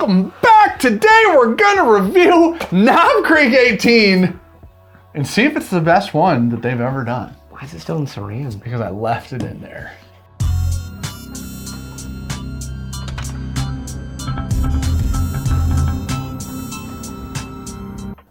Welcome back. Today we're gonna review Knob Creek 18 and see if it's the best one that they've ever done. Why is it still in Saran? Because I left it in there.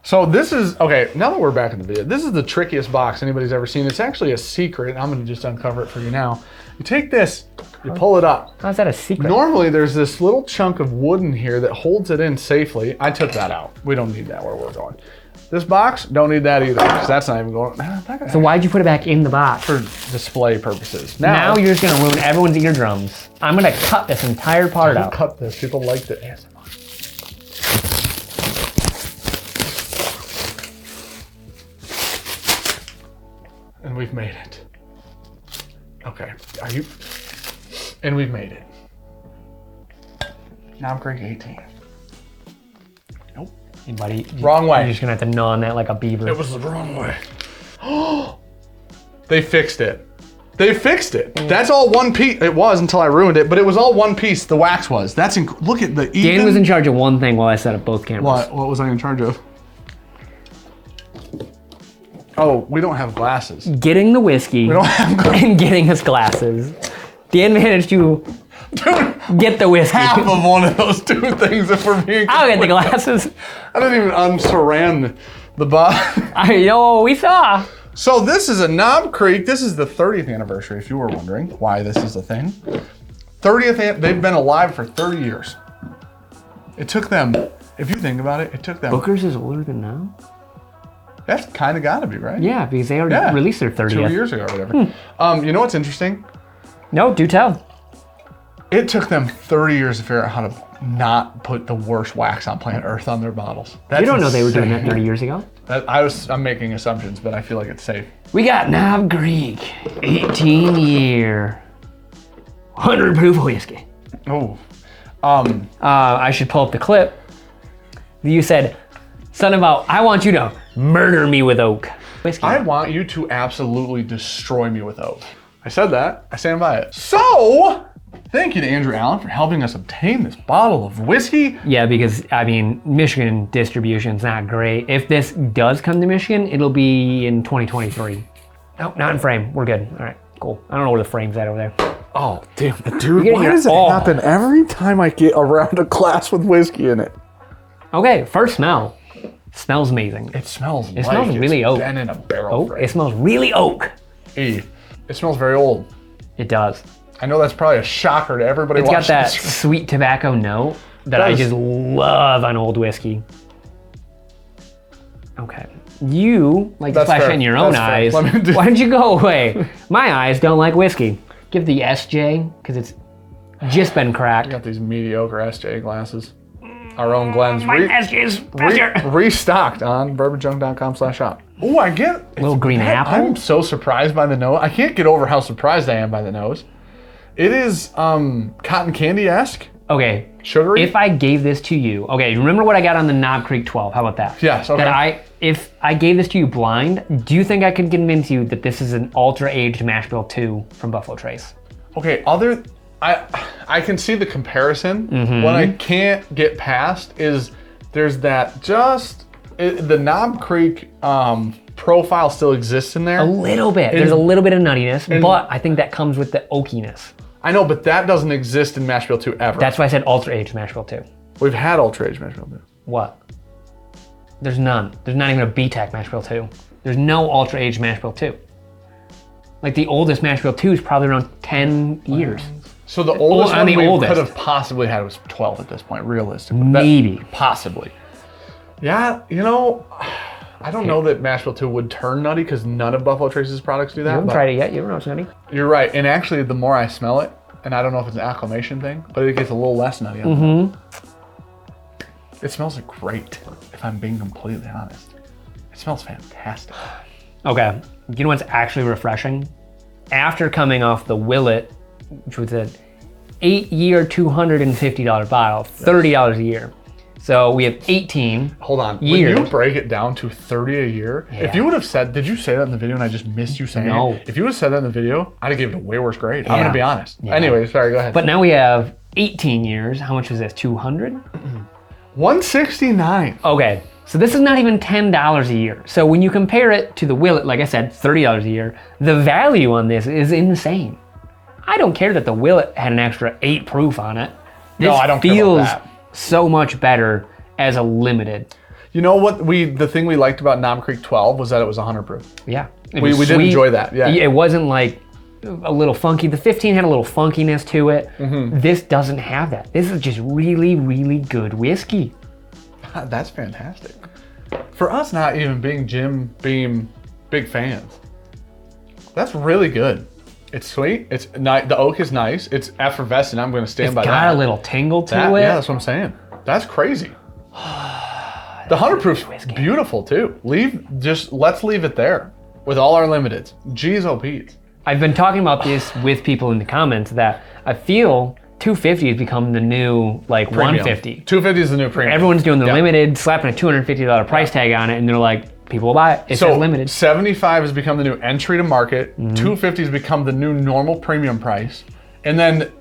So this is, okay, now that we're back in the video, this is the trickiest box anybody's ever seen. It's actually a secret. I'm gonna just uncover it for you now. You take this, you pull it up. How's that a secret? Normally there's this little chunk of wood in here that holds it in safely. I took that out. We don't need that where we're going. This box, don't need that either, because that's not even going. So why'd you put it back in the box? For display purposes. Now you're just gonna ruin everyone's eardrums. I'm gonna cut this entire part out. Cut this, people like the ASMR. And we've made it. Okay, and we've made it. Knob Creek 18. Nope. Hey, buddy. Wrong way. You're just gonna have to gnaw on that like a beaver. It was the wrong way. They fixed it. They fixed it. That's all one piece. It was until I ruined it, but it was all one piece. The wax was. That's look at the even. Dan was in charge of one thing while I set up both cameras. What was I in charge of? Oh, we don't have glasses. Getting the whiskey. We don't have and getting us glasses. Dan managed to get the whiskey. Half of one of those two things, if we're being. I'll get the glasses. I didn't even unsaran the box. I know, we saw. So this is a Knob Creek. This is the 30th anniversary, if you were wondering why this is a thing. 30th, they've been alive for 30 years. It took them, if you think about it, it took them. Booker's is older than now? That's kind of got to be, right? Yeah, because they already released their 30th. 2 years ago or whatever. You know what's interesting? No, do tell. It took them 30 years to figure out how to not put the worst wax on planet Earth on their bottles. You don't know they were doing that 30 years ago? I'm making assumptions, but I feel like it's safe. We got Knob Creek, 18 year, 100 proof whiskey. Oh. I should pull up the clip. You said something about, I want you to murder me with oak. Whiskey. I want you to absolutely destroy me with oak. I said that. I stand by it. So, thank you to Andrew Allen for helping us obtain this bottle of whiskey. Yeah, because, I mean, Michigan distribution's not great. If this does come to Michigan, it'll be in 2023. No, not in frame. We're good. All right, cool. I don't know where the frame's at over there. Oh, damn it, dude. Why does it happen every time I get around a glass with whiskey in it? Okay, first smell. Smells amazing. It smells It smells really oak. Been in a barrel. Oh, it smells really oak. It smells very old. It does. I know that's probably a shocker to everybody watching. It's got that this. Sweet tobacco note that I just love on old whiskey. Okay. You like to splash it in your own eyes. Why don't you go away? My eyes don't like whiskey. Give the SJ, because it's just been cracked. I got these mediocre SJ glasses. Our own Glenn's restocked on bourbonjunk.com/shop. Oh, I get little green apple. I'm so surprised by the nose. I can't get over how surprised I am by the nose. It is cotton candy-esque. Okay. Sugary. If I gave this to you, okay, remember what I got on the Knob Creek 12? How about that? Yes. Okay. If I gave this to you blind, do you think I could convince you that this is an ultra-aged mash bill 2 from Buffalo Trace? Okay. I can see the comparison. Mm-hmm. What I can't get past is there's that the Knob Creek profile still exists in there. A little bit. There's a little bit of nuttiness, but I think that comes with the oakiness. I know, but that doesn't exist in Mash Bill 2 ever. That's why I said ultra-aged mash bill 2. We've had ultra-aged Mash Bill 2. What? There's none. There's not even a BTAC mash bill 2. There's no ultra-aged mash bill 2. Like the oldest mash bill 2 is probably around 10 years. So the oldest one we could have possibly had was 12 at this point, realistically. Maybe. Possibly. Yeah, you know, I don't know that Mash Bill 2 would turn nutty because none of Buffalo Trace's products do that. You haven't tried it yet. You don't know it's nutty. You're right. And actually, the more I smell it, and I don't know if it's an acclimation thing, but it gets a little less nutty. It smells like great, if I'm being completely honest. It smells fantastic. Okay. You know what's actually refreshing? After coming off the Willet, which was an 8-year, $250 bottle, $30 a year. So we have 18 Hold on. years. When you break it down to 30 a year, if you would have said, did you say that in the video and I just missed you saying it? If you would have said that in the video, I'd have given it a way worse grade. I'm going to be honest. Anyway, sorry, go ahead. But now we have 18 years. How much was this? 200? $169. Okay, so this is not even $10 a year. So when you compare it to the Willet, like I said, $30 a year, the value on this is insane. I don't care that the Willet had an extra 8 proof on it. No, I don't care about that. So much better as a limited. You know what? The thing we liked about Knob Creek 12 was that it was 100 proof. Yeah. We did enjoy that. Yeah. It wasn't like a little funky. The 15 had a little funkiness to it. This doesn't have that. This is just really, really good whiskey. That's fantastic. For us not even being Jim Beam big fans, that's really good. It's sweet. It's the oak is nice. It's effervescent. I'm going to stand by that. It's got a little tingle to it. Yeah, that's what I'm saying. That's crazy. The 100 proof's beautiful too. Let's leave it there with all our limiteds. Geez, oh Pete. I've been talking about this with people in the comments that I feel 250 has become the new like premium. 150. 250 is the new premium. Everyone's doing the limited, slapping a $250 price tag on it, and they're like, people will buy it. It says limited. 75 has become the new entry to market. 250 has become the new normal premium price. And then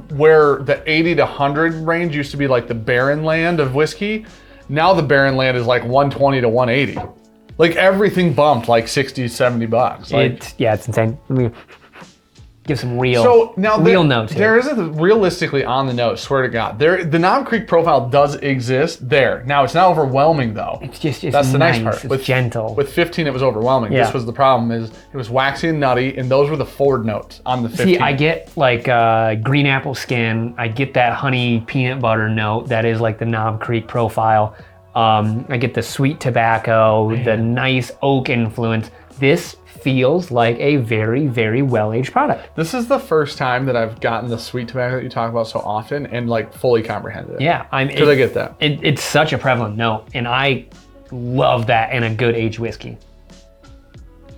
where the 80 to 100 range used to be like the barren land of whiskey, now the barren land is like 120 to 180. Like everything bumped like 60, 70 bucks. Like, it's insane. Let me give some real notes here. There isn't realistically on the nose, swear to God. The Knob Creek profile does exist there. Now it's not overwhelming though. It's that's the nice part. It's gentle. With 15 it was overwhelming. Yeah. This was the problem is it was waxy and nutty and those were the forward notes on the 15. See, I get like green apple skin. I get that honey peanut butter note that is like the Knob Creek profile. I get the sweet tobacco, the nice oak influence. This feels like a very, very well-aged product. This is the first time that I've gotten the sweet tobacco that you talk about so often and like fully comprehended it. Yeah, because I get that. It's such a prevalent note, and I love that in a good aged whiskey.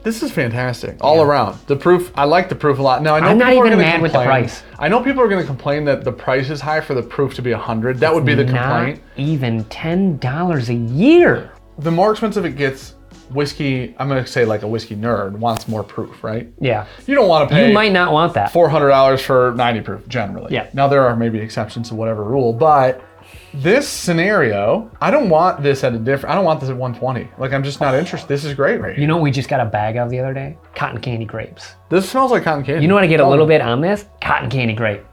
This is fantastic all around. The proof, I like the proof a lot. Now I know I'm not people even are mad with the price. I know people are going to complain that the price is high for the proof to be 100. That would be the complaint. Not even $10 a year. The more expensive it gets, whiskey, I'm going to say like a whiskey nerd wants more proof, right? Yeah. You don't want to pay. You might not want that. $400 for 90 proof generally. Yeah. Now there are maybe exceptions to whatever rule, but this scenario, I don't want this at I don't want this at 120. Like I'm just not interested. This is great right here. You know what we just got a bag of the other day? Cotton candy grapes. This smells like cotton candy. You know what I get a little bit on this? Cotton candy grape.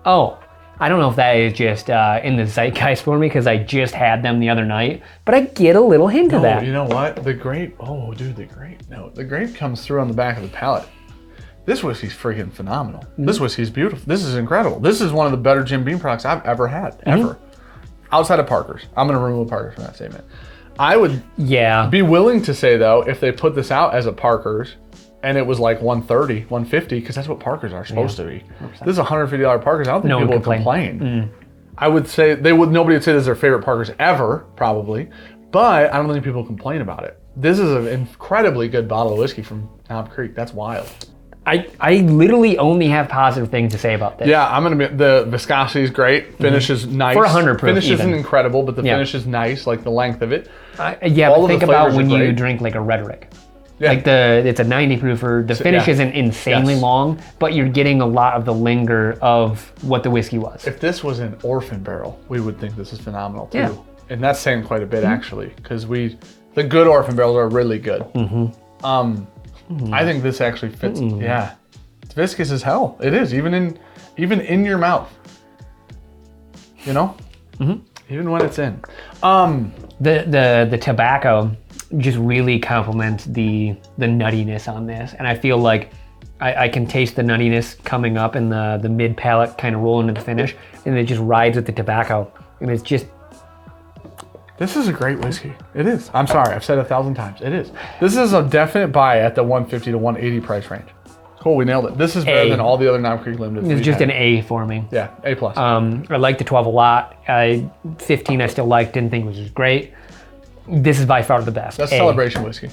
Oh, I don't know if that is just in the zeitgeist for me because I just had them the other night, but I get a little hint of that. You know what? The grape, oh dude, the grape. No, the grape comes through on the back of the palate. This whiskey's freaking phenomenal. This whiskey's beautiful. This is incredible. This is one of the better Jim Beam products I've ever had, ever. Outside of Parker's. I'm gonna remove Parker's from that statement. I would be willing to say though, if they put this out as a Parker's and it was like 130, 150, because that's what Parker's are supposed to be. 100%. This is a $150 Parker's. I don't think people would complain. I would say nobody would say this is their favorite Parker's ever, probably, but I don't think people complain about it. This is an incredibly good bottle of whiskey from Knob Creek. That's wild. I literally only have positive things to say about this. Yeah, the viscosity is great. Finish is nice. For 100 proof Finish isn't incredible, but the finish is nice, like the length of it. But think about when you drink like a Rhetoric. Yeah. Like it's a 90 proofer. The finish isn't insanely long, but you're getting a lot of the linger of what the whiskey was. If this was an orphan barrel, we would think this is phenomenal too. Yeah. And that's saying quite a bit actually, because the good orphan barrels are really good. I think this actually fits. Yeah, it's viscous as hell. It is even in your mouth. You know, even when it's in. The tobacco just really complements the nuttiness on this, and I feel like I can taste the nuttiness coming up in the mid palate, kind of rolling into the finish, and it just rides with the tobacco, and it's just. This is a great whiskey. It is. I'm sorry, I've said it 1,000 times. It is. This is a definite buy at the 150 to 180 price range. Cool, we nailed it. This is better than all the other Knob Creek Limiteds. It's just an A for me. Yeah, A+. I like the 12 a lot. 15 I still liked, didn't think was just great. This is by far the best. That's celebration whiskey.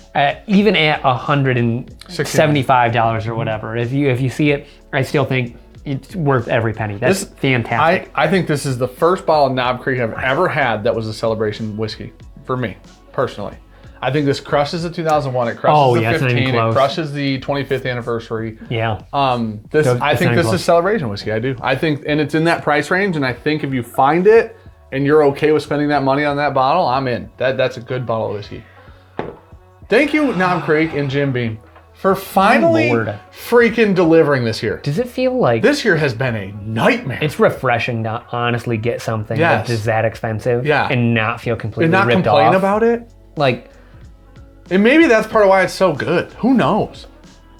Even at $175 or whatever, if you see it, I still think it's worth every penny. That's fantastic. I think this is the first bottle of Knob Creek I've ever had that was a celebration whiskey, for me, personally. I think this crushes the 2001, it crushes the 15, it crushes the 25th anniversary. Yeah. I think this is celebration whiskey, I do. I think, and it's in that price range, and I think if you find it and you're okay with spending that money on that bottle, I'm in. That's a good bottle of whiskey. Thank you, Knob Creek and Jim Beam, for finally freaking delivering this year. Does it feel like this year has been a nightmare? It's refreshing to honestly get something that is that expensive and not feel completely and not ripped complain off. about it. Like, and maybe that's part of why it's so good. Who knows?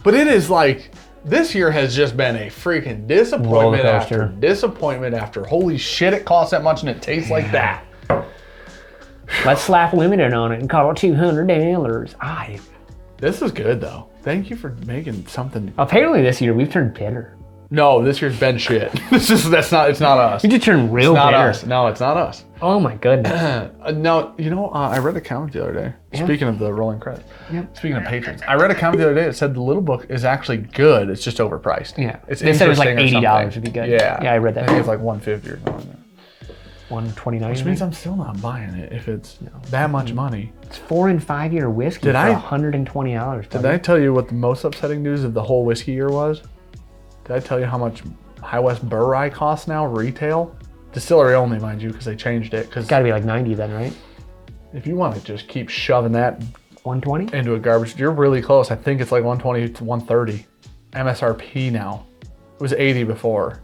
But it is like, this year has just been a freaking disappointment after disappointment after. Holy shit, it costs that much and it tastes like that. Let's slap limited on it and call it $200. This is good though. Thank you for making something. Apparently this year we've turned bitter. No, this year's been shit. It's not us. We just turned real bitter. Us. No, it's not us. Oh my goodness. No, I read a comment the other day. Speaking of the rolling credits. Speaking of patrons, I read a comment the other day that said the little book is actually good. It's just overpriced. Yeah. They said it was like $80 would be good. Yeah. Yeah, I read that. I think it's like $150 or something. $129. Which means I'm still not buying it if it's that much money. It's 4 and 5 year whiskey for $120. Did I tell you what the most upsetting news of the whole whiskey year was? Did I tell you how much High West Burr Rye costs now retail? Distillery only, mind you, because they changed it. It's got to be like 90 then, right? If you want to just keep shoving that 120 into a garbage, you're really close. I think it's like 120 to 130 MSRP now. It was 80 before.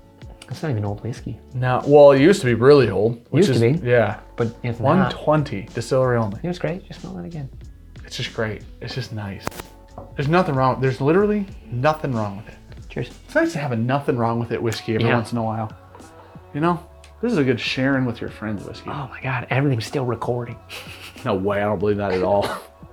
That's not even old whiskey. No, well, it used to be really old. Used to be. Yeah. But it's 120, distillery only. It was great. Just smell that again. It's just great. It's just nice. There's nothing wrong. There's literally nothing wrong with it. Cheers. It's nice to have a nothing wrong with it whiskey every once in a while. You know? This is a good sharing with your friends whiskey. Oh my God, everything's still recording. No way, I don't believe that at all.